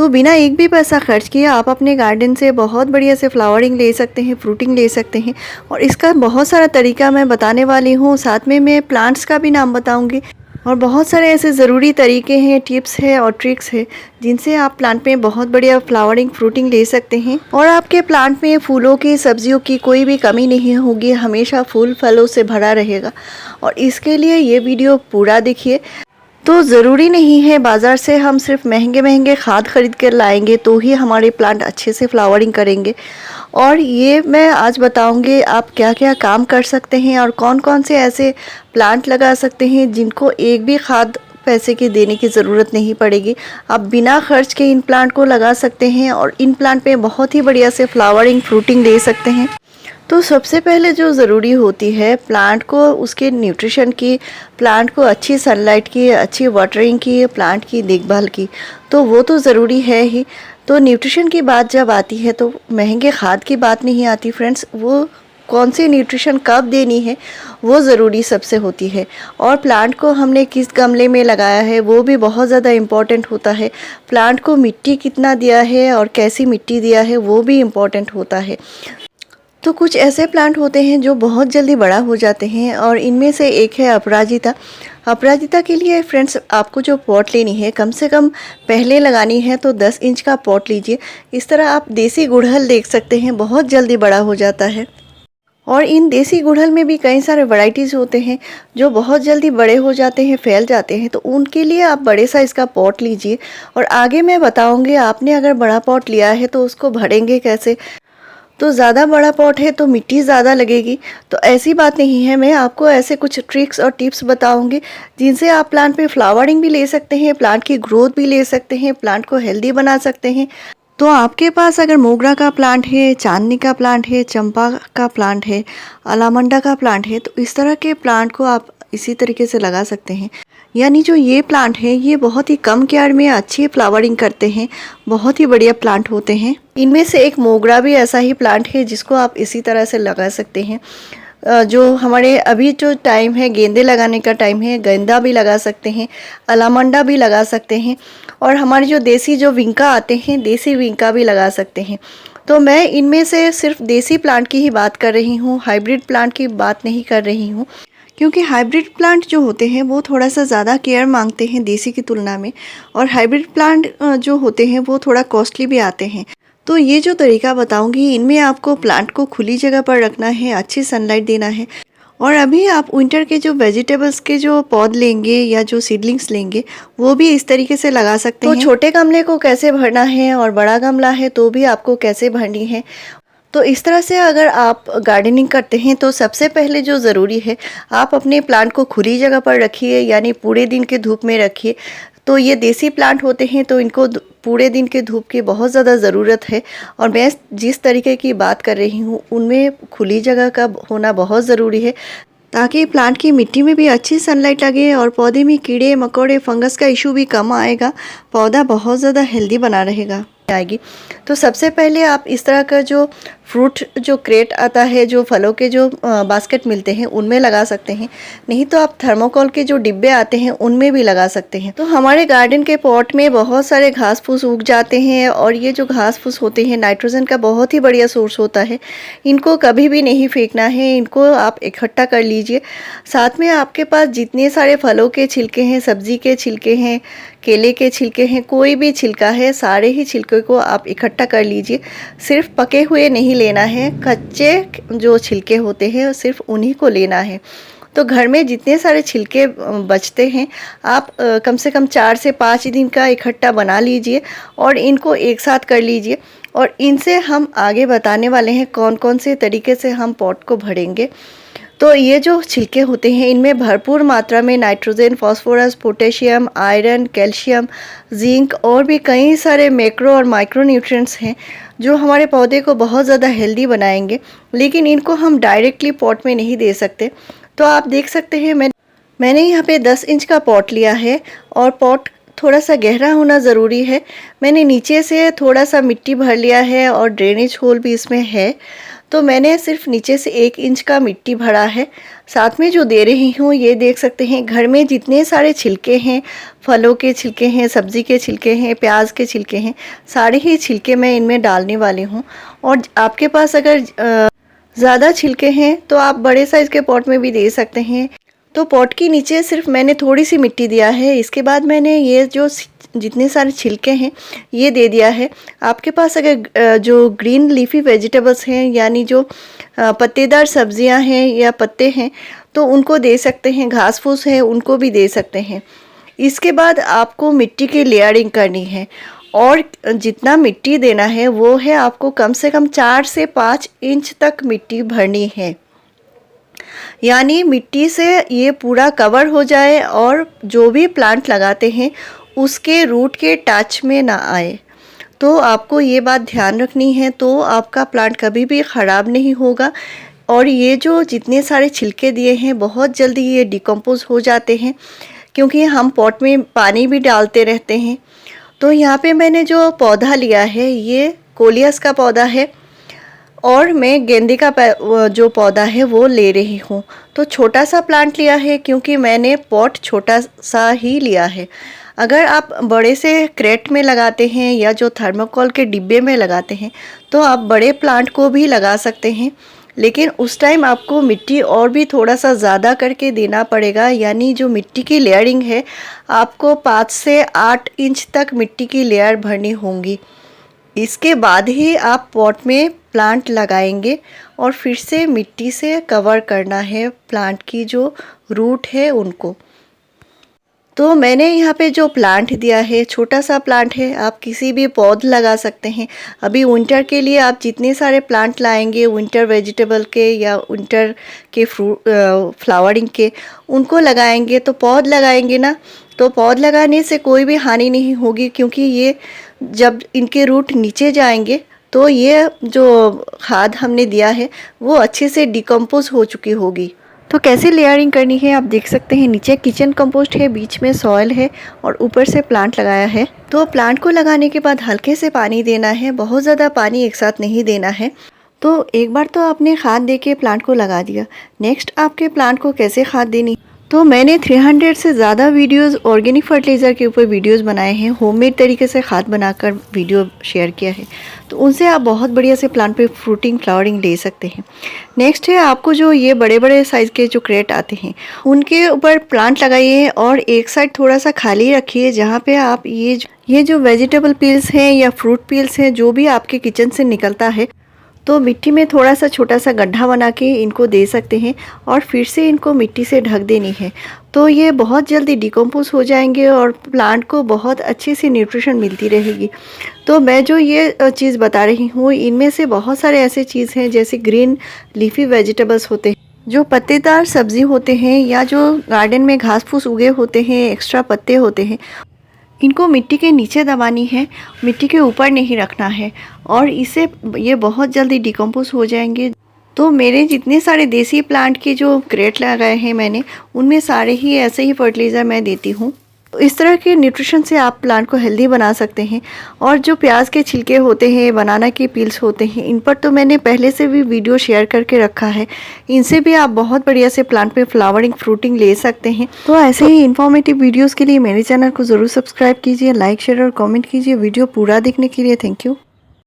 तो बिना एक भी पैसा खर्च किए आप अपने गार्डन से बहुत बढ़िया से फ्लावरिंग ले सकते हैं, फ्रूटिंग ले सकते हैं। और इसका बहुत सारा तरीका मैं बताने वाली हूँ, साथ में मैं प्लांट्स का भी नाम बताऊँगी। और बहुत सारे ऐसे ज़रूरी तरीके हैं, टिप्स है और ट्रिक्स है जिनसे आप प्लांट में बहुत बढ़िया फ्लावरिंग फ्रूटिंग ले सकते हैं। और आपके प्लांट में फूलों की, सब्जियों की कोई भी कमी नहीं होगी, हमेशा फूल फलों से भरा रहेगा। और इसके लिए ये वीडियो पूरा देखिए। तो ज़रूरी नहीं है बाज़ार से हम सिर्फ महंगे महंगे खाद खरीद कर लाएंगे तो ही हमारे प्लांट अच्छे से फ्लावरिंग करेंगे। और ये मैं आज बताऊंगी आप क्या क्या काम कर सकते हैं और कौन कौन से ऐसे प्लांट लगा सकते हैं जिनको एक भी खाद पैसे की देने की ज़रूरत नहीं पड़ेगी। आप बिना खर्च के इन प्लांट को लगा सकते हैं और इन प्लांट पे बहुत ही बढ़िया से फ्लावरिंग फ्रूटिंग दे सकते हैं। तो सबसे पहले जो ज़रूरी होती है प्लांट को उसके न्यूट्रिशन की, प्लांट को अच्छी सनलाइट की, अच्छी वाटरिंग की, प्लांट की देखभाल की, तो वो तो ज़रूरी है ही। तो न्यूट्रिशन की बात जब आती है तो महंगे खाद की बात नहीं आती फ्रेंड्स, वो कौन सी न्यूट्रिशन कब देनी है वो ज़रूरी सबसे होती है। और प्लांट को हमने किस गमले में लगाया है वो भी बहुत ज़्यादा इम्पॉर्टेंट होता है। प्लांट को मिट्टी कितना दिया है और कैसी मिट्टी दिया है वो भी इम्पॉर्टेंट होता है। तो कुछ ऐसे प्लांट होते हैं जो बहुत जल्दी बड़ा हो जाते हैं और इनमें से एक है अपराजिता। अपराजिता के लिए फ्रेंड्स आपको जो पॉट लेनी है कम से कम पहले लगानी है तो 10 इंच का पॉट लीजिए। इस तरह आप देसी गुड़हल देख सकते हैं, बहुत जल्दी बड़ा हो जाता है। और इन देसी गुड़हल में भी कई सारे वैरायटीज़ होते हैं जो बहुत जल्दी बड़े हो जाते हैं, फैल जाते हैं, तो उनके लिए आप बड़े साइज़ का पॉट लीजिए। और आगे मैं बताऊंगी आपने अगर बड़ा पॉट लिया है तो उसको भरेंगे कैसे। तो ज़्यादा बड़ा पॉट है तो मिट्टी ज़्यादा लगेगी, तो ऐसी बात नहीं है। मैं आपको ऐसे कुछ ट्रिक्स और टिप्स बताऊंगी जिनसे आप प्लांट पे फ्लावरिंग भी ले सकते हैं, प्लांट की ग्रोथ भी ले सकते हैं, प्लांट को हेल्दी बना सकते हैं। तो आपके पास अगर मोगरा का प्लांट है, चांदनी का प्लांट है, चंपा का प्लांट है, अलामंडा का प्लांट है, तो इस तरह के प्लांट को आप इसी तरीके से लगा सकते हैं। यानी जो ये प्लांट है ये बहुत ही कम केयर में अच्छी फ्लावरिंग करते हैं, बहुत ही बढ़िया प्लांट होते हैं। इनमें से एक मोगरा भी ऐसा ही प्लांट है जिसको आप इसी तरह से लगा सकते हैं। जो हमारे अभी जो टाइम है गेंदे लगाने का टाइम है, गेंदा भी लगा सकते हैं, अलामंडा भी लगा सकते हैं, और हमारे जो देसी जो विंका आते हैं देसी विंका भी लगा सकते हैं। तो मैं इनमें से सिर्फ देसी प्लांट की ही बात कर रही हूँ, हाइब्रिड प्लांट की बात नहीं कर रही हूँ, क्योंकि हाइब्रिड प्लांट जो होते हैं वो थोड़ा सा ज़्यादा केयर मांगते हैं देसी की तुलना में। और हाइब्रिड प्लांट जो होते हैं वो थोड़ा कॉस्टली भी आते हैं। तो ये जो तरीका बताऊंगी इनमें आपको प्लांट को खुली जगह पर रखना है, अच्छी सनलाइट देना है। और अभी आप विंटर के जो वेजिटेबल्स के जो पौध लेंगे या जो सीडलिंग्स लेंगे वो भी इस तरीके से लगा सकते हैं। तो छोटे गमले को कैसे भरना है और बड़ा गमला है तो भी आपको कैसे भरनी है, तो इस तरह से अगर आप गार्डनिंग करते हैं तो सबसे पहले जो ज़रूरी है आप अपने प्लांट को खुली जगह पर रखिए, यानी पूरे दिन के धूप में रखिए। तो ये देसी प्लांट होते हैं तो इनको पूरे दिन के धूप की बहुत ज़्यादा ज़रूरत है। और मैं जिस तरीके की बात कर रही हूँ उनमें खुली जगह का होना बहुत ज़रूरी है, ताकि प्लांट की मिट्टी में भी अच्छी सनलाइट लगे और पौधे में कीड़े मकोड़े फंगस का इशू भी कम आएगा, पौधा बहुत ज़्यादा हेल्दी बना रहेगा आएगी। तो सबसे पहले आप इस तरह का जो फ्रूट जो क्रेट आता है, जो फलों के जो बास्केट मिलते हैं उनमें लगा सकते हैं, नहीं तो आप थर्मोकोल के जो डिब्बे आते हैं उनमें भी लगा सकते हैं। तो हमारे गार्डन के पॉट में बहुत सारे घास फूस उग जाते हैं और ये जो घास फूस होते हैं नाइट्रोजन का बहुत ही बढ़िया सोर्स होता है। इनको कभी भी नहीं फेंकना है, इनको आप इकट्ठा कर लीजिए। साथ में आपके पास जितने सारे फलों के छिलके हैं, सब्जी के छिलके हैं, केले के छिलके हैं, कोई भी छिलका है, सारे ही छिलके को आप इकट्ठा कर लीजिए। सिर्फ पके हुए नहीं लेना है, कच्चे जो छिलके होते हैं सिर्फ उन्हीं को लेना है। तो घर में जितने सारे छिलके बचते हैं आप कम से कम 4 से 5 दिन का इकट्ठा बना लीजिए और इनको एक साथ कर लीजिए। और इनसे हम आगे बताने वाले हैं कौन कौन से तरीके से हम पॉट को भरेंगे। तो ये जो छिलके होते हैं इनमें भरपूर मात्रा में nitrogen, phosphorus, potassium, iron, calcium, zinc और भी कई सारे मैक्रो और माइक्रो न्यूट्रिएंट्स हैं जो हमारे पौधे को बहुत ज़्यादा हेल्दी बनाएंगे। लेकिन इनको हम डायरेक्टली पॉट में नहीं दे सकते। तो आप देख सकते हैं मैंने यहाँ पे 10 इंच का पॉट लिया है और पॉट थोड़ा सा गहरा होना ज़रूरी है। मैंने नीचे से थोड़ा सा मिट्टी भर लिया है और ड्रेनेज होल भी इसमें है। तो मैंने सिर्फ नीचे से 1 इंच का मिट्टी भरा है। साथ में जो दे रही हूँ ये देख सकते हैं, घर में जितने सारे छिलके हैं, फलों के छिलके हैं, सब्ज़ी के छिलके हैं, प्याज के छिलके हैं, सारे ही छिलके मैं इनमें डालने वाली हूँ। और आपके पास अगर ज़्यादा छिलके हैं तो आप बड़े साइज़ के पॉट में भी दे सकते हैं। तो पॉट के नीचे सिर्फ मैंने थोड़ी सी मिट्टी दिया है। इसके बाद मैंने ये जो जितने सारे छिलके हैं ये दे दिया है। आपके पास अगर जो ग्रीन लीफी वेजिटेबल्स हैं, यानी जो पत्तेदार सब्जियां हैं या पत्ते हैं, तो उनको दे सकते हैं। घास फूस है उनको भी दे सकते हैं। इसके बाद आपको मिट्टी की लेयरिंग करनी है, और जितना मिट्टी देना है वो है आपको कम से कम 4 से 5 इंच तक मिट्टी भरनी है, यानी मिट्टी से ये पूरा कवर हो जाए और जो भी प्लांट लगाते हैं उसके रूट के टच में ना आए। तो आपको ये बात ध्यान रखनी है, तो आपका प्लांट कभी भी ख़राब नहीं होगा। और ये जो जितने सारे छिलके दिए हैं बहुत जल्दी ये डिकम्पोज हो जाते हैं, क्योंकि हम पॉट में पानी भी डालते रहते हैं। तो यहाँ पे मैंने जो पौधा लिया है ये कोलियस का पौधा है, और मैं गेंदे का जो पौधा है वो ले रही हूँ। तो छोटा सा प्लांट लिया है क्योंकि मैंने पॉट छोटा सा ही लिया है। अगर आप बड़े से क्रेट में लगाते हैं या जो थर्मोकोल के डिब्बे में लगाते हैं तो आप बड़े प्लांट को भी लगा सकते हैं, लेकिन उस टाइम आपको मिट्टी और भी थोड़ा सा ज़्यादा करके देना पड़ेगा। यानी जो मिट्टी की लेयरिंग है आपको 5 से 8 इंच तक मिट्टी की लेयर भरनी होंगी। इसके बाद ही आप पॉट में प्लांट लगाएंगे, और फिर से मिट्टी से कवर करना है प्लांट की जो रूट है उनको। तो मैंने यहाँ पे जो प्लांट दिया है छोटा सा प्लांट है, आप किसी भी पौध लगा सकते हैं। अभी विंटर के लिए आप जितने सारे प्लांट लाएंगे विंटर वेजिटेबल के या विंटर के फ्लावरिंग के, उनको लगाएंगे तो पौध लगाएंगे ना, तो पौध लगाने से कोई भी हानि नहीं होगी, क्योंकि ये जब इनके रूट नीचे जाएंगे तो ये जो खाद हमने दिया है वो अच्छे से डिकम्पोज हो चुकी होगी। तो कैसे लेयरिंग करनी है आप देख सकते हैं। नीचे किचन कंपोस्ट है, बीच में सॉइल है और ऊपर से प्लांट लगाया है। तो प्लांट को लगाने के बाद हल्के से पानी देना है, बहुत ज़्यादा पानी एक साथ नहीं देना है। तो एक बार तो आपने खाद दे के प्लांट को लगा दिया, नेक्स्ट आपके प्लांट को कैसे खाद देनी। तो मैंने 300 से ज़्यादा वीडियोस ऑर्गेनिक फर्टिलाइज़र के ऊपर वीडियोस बनाए हैं, होममेड तरीके से खाद बनाकर वीडियो शेयर किया है। तो उनसे आप बहुत बढ़िया से प्लांट पे फ्रूटिंग फ्लावरिंग ले सकते हैं। नेक्स्ट है आपको जो ये बड़े बड़े साइज़ के जो क्रेट आते हैं उनके ऊपर प्लांट लगाइए, और एक साइड थोड़ा सा खाली रखिए जहाँ पे आप ये जो वेजिटेबल पील्स हैं या फ्रूट पील्स हैं जो भी आपके किचन से निकलता है, तो मिट्टी में थोड़ा सा छोटा सा गड्ढा बना के इनको दे सकते हैं, और फिर से इनको मिट्टी से ढक देनी है। तो ये बहुत जल्दी डिकम्पोज हो जाएंगे और प्लांट को बहुत अच्छी सी न्यूट्रिशन मिलती रहेगी। तो मैं जो ये चीज़ बता रही हूँ इनमें से बहुत सारे ऐसे चीज़ हैं जैसे ग्रीन लीफी वेजिटेबल्स होते हैं, जो पत्तेदार सब्जी होते हैं, या जो गार्डन में घास फूस उगे होते हैं, एक्स्ट्रा पत्ते होते हैं, इनको मिट्टी के नीचे दबानी है, मिट्टी के ऊपर नहीं रखना है, और इससे ये बहुत जल्दी डिकम्पोज हो जाएंगे। तो मेरे जितने सारे देसी प्लांट के जो क्रेट लगाए हैं मैंने, उनमें सारे ही ऐसे ही फर्टिलाइज़र मैं देती हूँ। तो इस तरह के न्यूट्रिशन से आप प्लांट को हेल्दी बना सकते हैं। और जो प्याज के छिलके होते हैं, बनाना के पील्स होते हैं, इन पर तो मैंने पहले से भी वीडियो शेयर करके रखा है। इनसे भी आप बहुत बढ़िया से प्लांट पे फ्लावरिंग फ्रूटिंग ले सकते हैं। तो ऐसे ही इन्फॉर्मेटिव वीडियोज़ के लिए मेरे चैनल को ज़रूर सब्सक्राइब कीजिए, लाइक शेयर और कॉमेंट कीजिए। वीडियो पूरा देखने के लिए थैंक यू।